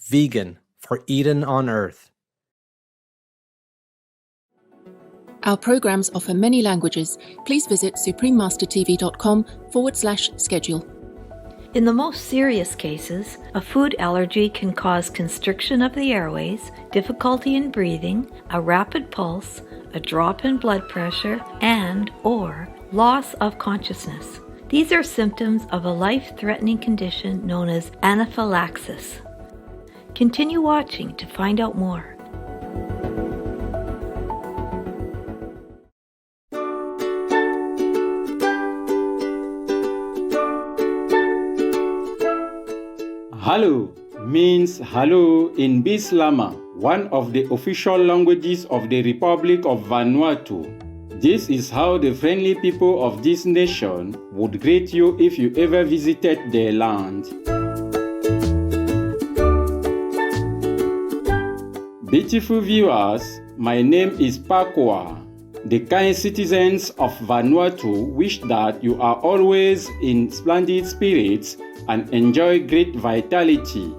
vegan for Eden on Earth. Our programs offer many languages. Please visit suprememastertv.com/schedule. In the most serious cases, a food allergy can cause constriction of the airways, difficulty in breathing, a rapid pulse, a drop in blood pressure, and/or loss of consciousness. These are symptoms of a life-threatening condition known as anaphylaxis. Continue watching to find out more. Hello means hello in Bislama, one of the official languages of the Republic of Vanuatu. This is how the friendly people of this nation would greet you if you ever visited their land. Beautiful viewers, my name is Pakwa. The kind citizens of Vanuatu wish that you are always in splendid spirits and enjoy great vitality.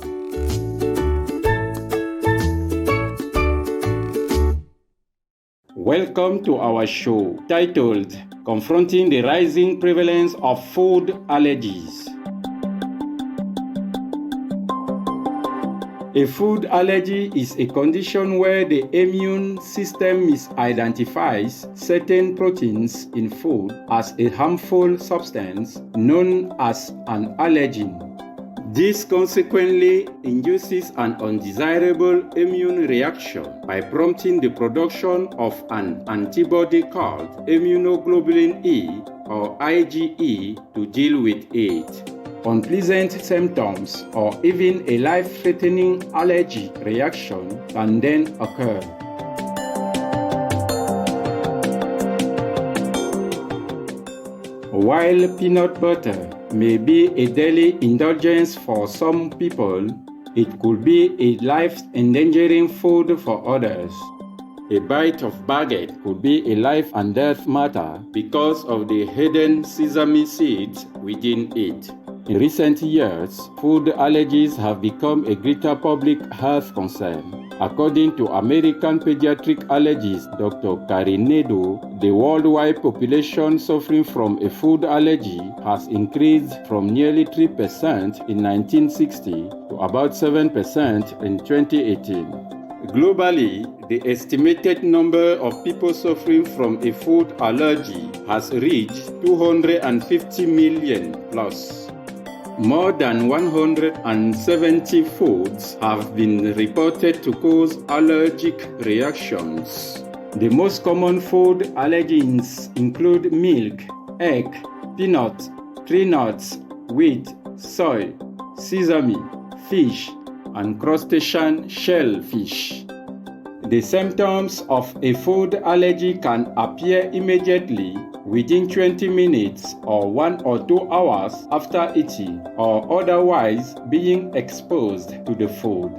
Welcome to our show titled Confronting the Rising Prevalence of Food Allergies. A food allergy is a condition where the immune system misidentifies certain proteins in food as a harmful substance known as an allergen. This consequently induces an undesirable immune reaction by prompting the production of an antibody called immunoglobulin E or IgE to deal with it. Unpleasant symptoms or even a life-threatening allergy reaction can then occur. While peanut butter may be a daily indulgence for some people, it could be a life-endangering food for others. A bite of baguette could be a life and death matter because of the hidden sesame seeds within it. In recent years, food allergies have become a greater public health concern. According to American pediatric allergist Dr. Carinedo, the worldwide population suffering from a food allergy has increased from nearly 3% in 1960 to about 7% in 2018. Globally, the estimated number of people suffering from a food allergy has reached 250 million plus. More than 170 foods have been reported to cause allergic reactions. The most common food allergens include milk, egg, peanut, tree nuts, wheat, soy, sesame, fish, and crustacean shellfish. The symptoms of a food allergy can appear immediately within 20 minutes or 1 or 2 hours after eating or otherwise being exposed to the food.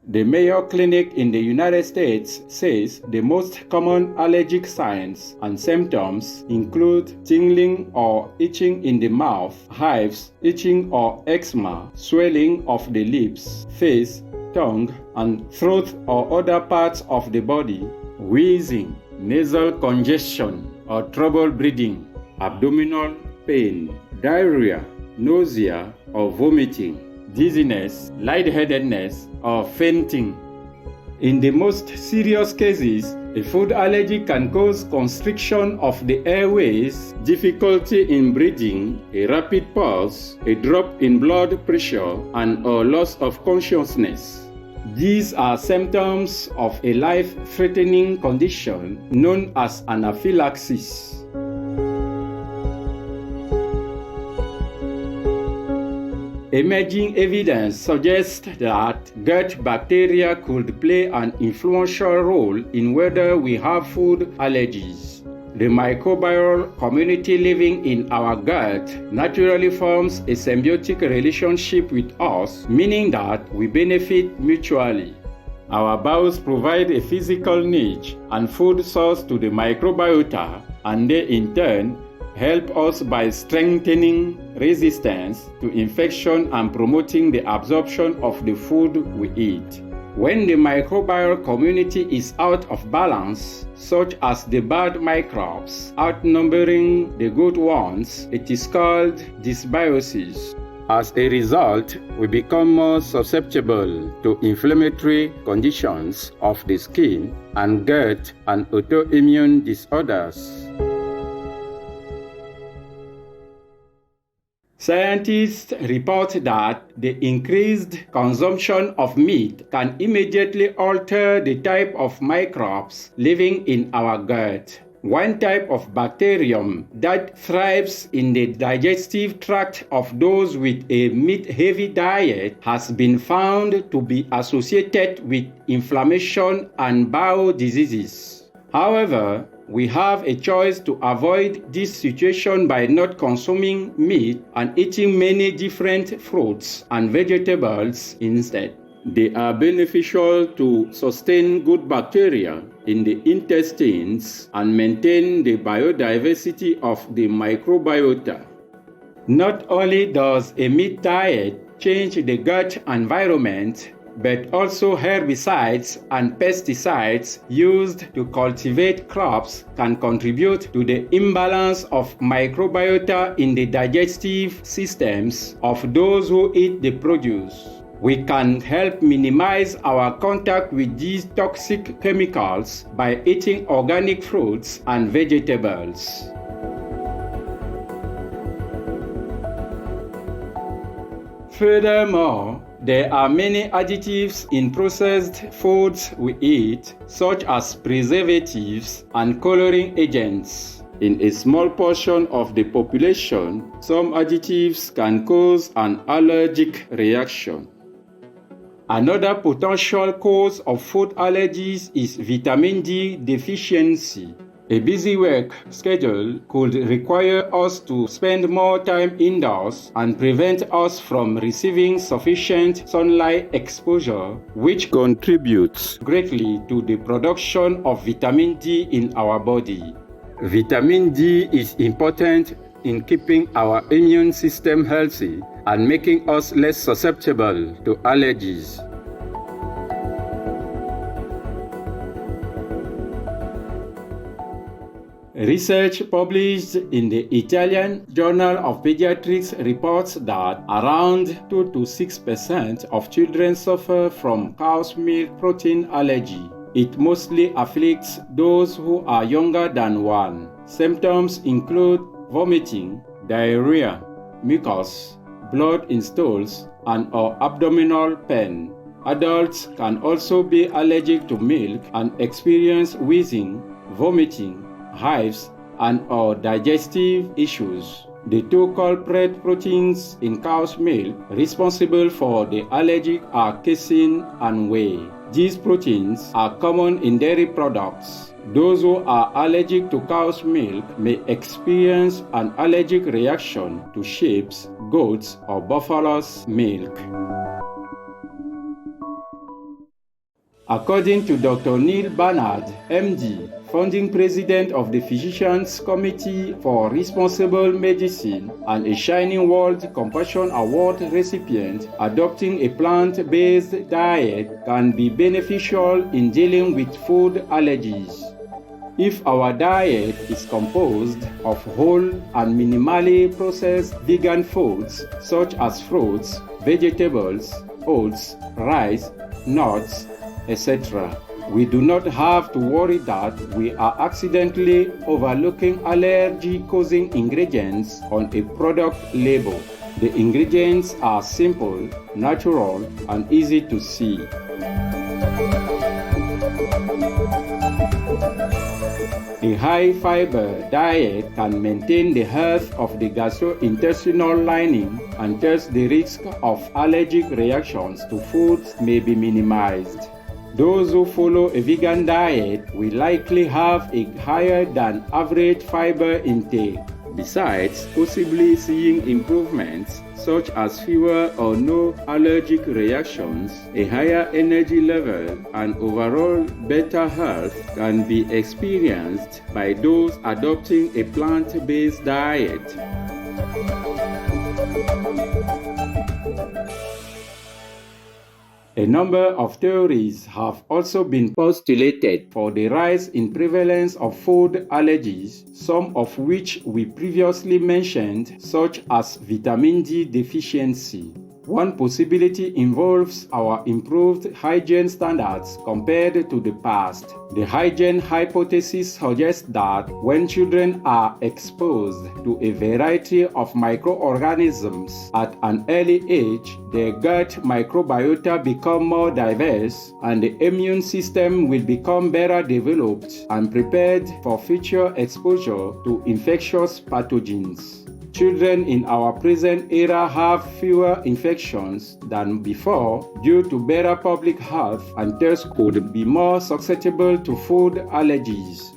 The Mayo Clinic in the United States says the most common allergic signs and symptoms include tingling or itching in the mouth, hives, itching or eczema, swelling of the lips, face, tongue, and throat or other parts of the body, wheezing, nasal congestion or trouble breathing, abdominal pain, diarrhea, nausea or vomiting, dizziness, lightheadedness, or fainting. In the most serious cases, a food allergy can cause constriction of the airways, difficulty in breathing, a rapid pulse, a drop in blood pressure, and/or loss of consciousness. These are symptoms of a life-threatening condition known as anaphylaxis. Emerging evidence suggests that gut bacteria could play an influential role in whether we have food allergies. The microbial community living in our gut naturally forms a symbiotic relationship with us, meaning that we benefit mutually. Our bowels provide a physical niche and food source to the microbiota, and they in turn help us by strengthening resistance to infection and promoting the absorption of the food we eat. When the microbial community is out of balance, such as the bad microbes outnumbering the good ones, it is called dysbiosis. As a result, we become more susceptible to inflammatory conditions of the skin and gut and autoimmune disorders. Scientists report that the increased consumption of meat can immediately alter the type of microbes living in our gut. One type of bacterium that thrives in the digestive tract of those with a meat-heavy diet has been found to be associated with inflammation and bowel diseases. However, we have a choice to avoid this situation by not consuming meat and eating many different fruits and vegetables instead. They are beneficial to sustain good bacteria in the intestines and maintain the biodiversity of the microbiota. Not only does a meat diet change the gut environment, but also herbicides and pesticides used to cultivate crops can contribute to the imbalance of microbiota in the digestive systems of those who eat the produce. We can help minimize our contact with these toxic chemicals by eating organic fruits and vegetables. Furthermore, there are many additives in processed foods we eat, such as preservatives and coloring agents. In a small portion of the population, some additives can cause an allergic reaction. Another potential cause of food allergies is vitamin D deficiency. A busy work schedule could require us to spend more time indoors and prevent us from receiving sufficient sunlight exposure, which contributes greatly to the production of vitamin D in our body. Vitamin D is important in keeping our immune system healthy and making us less susceptible to allergies. Research published in the Italian Journal of Pediatrics reports that around 2 to 6% of children suffer from cow's milk protein allergy. It mostly afflicts those who are younger than 1. Symptoms include vomiting, diarrhea, mucus, blood in stools, and/or abdominal pain. Adults can also be allergic to milk and experience wheezing, vomiting, hives, and/or digestive issues. The two culprit proteins in cow's milk responsible for the allergy are casein and whey. These proteins are common in dairy products. Those who are allergic to cow's milk may experience an allergic reaction to sheep's, goats, or buffalo's milk. According to Dr. Neil Barnard, MD, founding president of the Physicians Committee for Responsible Medicine and a Shining World Compassion Award recipient, adopting a plant-based diet can be beneficial in dealing with food allergies. If our diet is composed of whole and minimally processed vegan foods such as fruits, vegetables, oats, rice, nuts, etc., we do not have to worry that we are accidentally overlooking allergy-causing ingredients on a product label. The ingredients are simple, natural, and easy to see. A high-fiber diet can maintain the health of the gastrointestinal lining, and thus the risk of allergic reactions to foods may be minimized. Those who follow a vegan diet will likely have a higher than average fiber intake. Besides possibly seeing improvements such as fewer or no allergic reactions, a higher energy level, and overall better health can be experienced by those adopting a plant-based diet. A number of theories have also been postulated for the rise in prevalence of food allergies, some of which we previously mentioned, such as vitamin D deficiency. One possibility involves our improved hygiene standards compared to the past. The hygiene hypothesis suggests that when children are exposed to a variety of microorganisms at an early age, their gut microbiota become more diverse and the immune system will become better developed and prepared for future exposure to infectious pathogens. Children in our present era have fewer infections than before due to better public health and thus could be more susceptible to food allergies.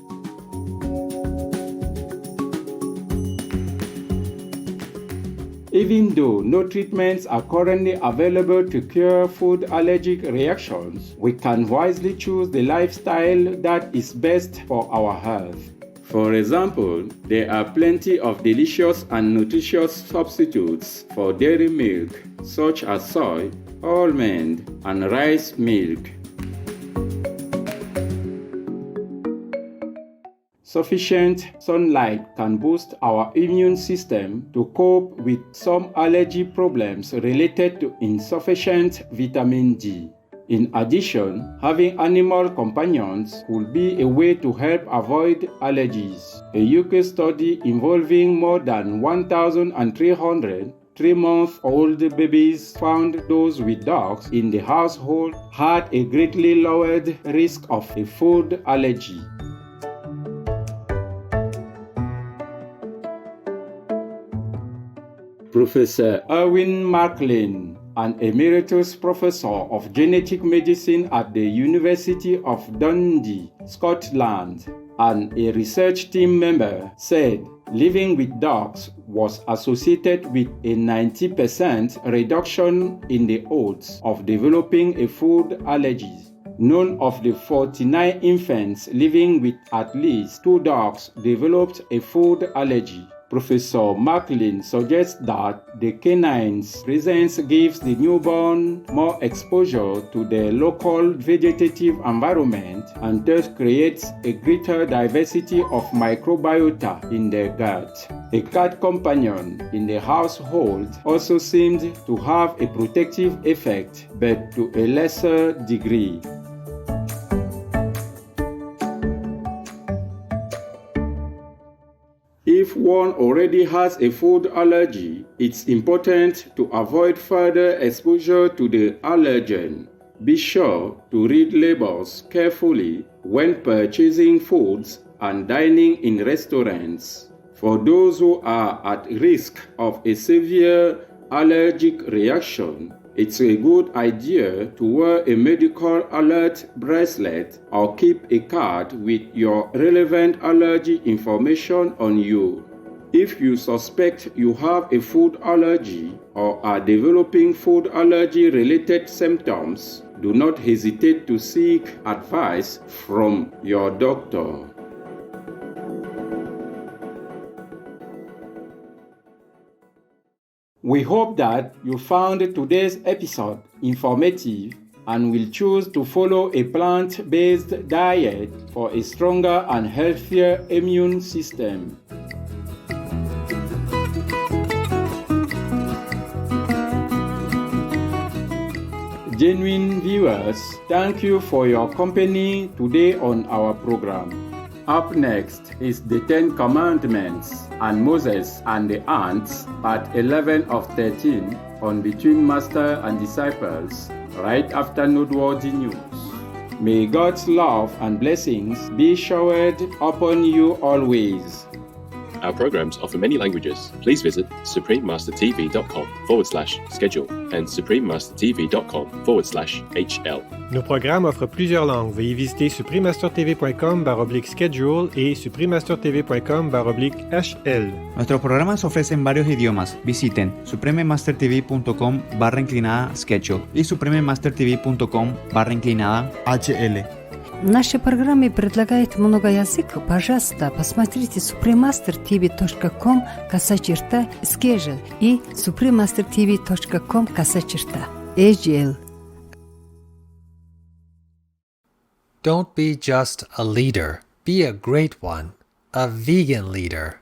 Even though no treatments are currently available to cure food allergic reactions, we can wisely choose the lifestyle that is best for our health. For example, there are plenty of delicious and nutritious substitutes for dairy milk, such as soy, almond, and rice milk. Sufficient sunlight can boost our immune system to cope with some allergy problems related to insufficient vitamin D. In addition, having animal companions could be a way to help avoid allergies. A UK study involving more than 1,300 3-month-old babies found those with dogs in the household had a greatly lowered risk of a food allergy. Professor Erwin Macklin, an emeritus professor of genetic medicine at the University of Dundee, Scotland, and a research team member, said living with dogs was associated with a 90% reduction in the odds of developing a food allergy. None of the 49 infants living with at least 2 dogs developed a food allergy. Professor Macklin suggests that the canine's presence gives the newborn more exposure to their local vegetative environment and thus creates a greater diversity of microbiota in their gut. A cat companion in the household also seemed to have a protective effect, but to a lesser degree. If one already has a food allergy, it's important to avoid further exposure to the allergen. Be sure to read labels carefully when purchasing foods and dining in restaurants. For those who are at risk of a severe allergic reaction, it's a good idea to wear a medical alert bracelet or keep a card with your relevant allergy information on you. If you suspect you have a food allergy or are developing food allergy-related symptoms, do not hesitate to seek advice from your doctor. We hope that you found today's episode informative and will choose to follow a plant-based diet for a stronger and healthier immune system. Genuine viewers, thank you for your company today on our program. Up next is the 10 Commandments and Moses and the Ants, part 11 of 13 on Between Master and Disciples, right after Noteworthy News. May God's love and blessings be showered upon you always. Our programs offer many languages. Please visit suprememastertv.com/schedule and suprememastertv.com/HL. Nos programmes offrent plusieurs langues. Veuillez visiter suprememastertv.com/schedule et suprememastertv.com/HL. Nuestros programas ofrecen varios idiomas. Visiten suprememastertv.com/schedule и suprememastertv.com/HL. Наши программы предлагают много языков. Пожалуйста, посмотрите suprememastertv.com/schedule и suprememastertv.com/HL. Don't be just a leader. Be a great one. A vegan leader.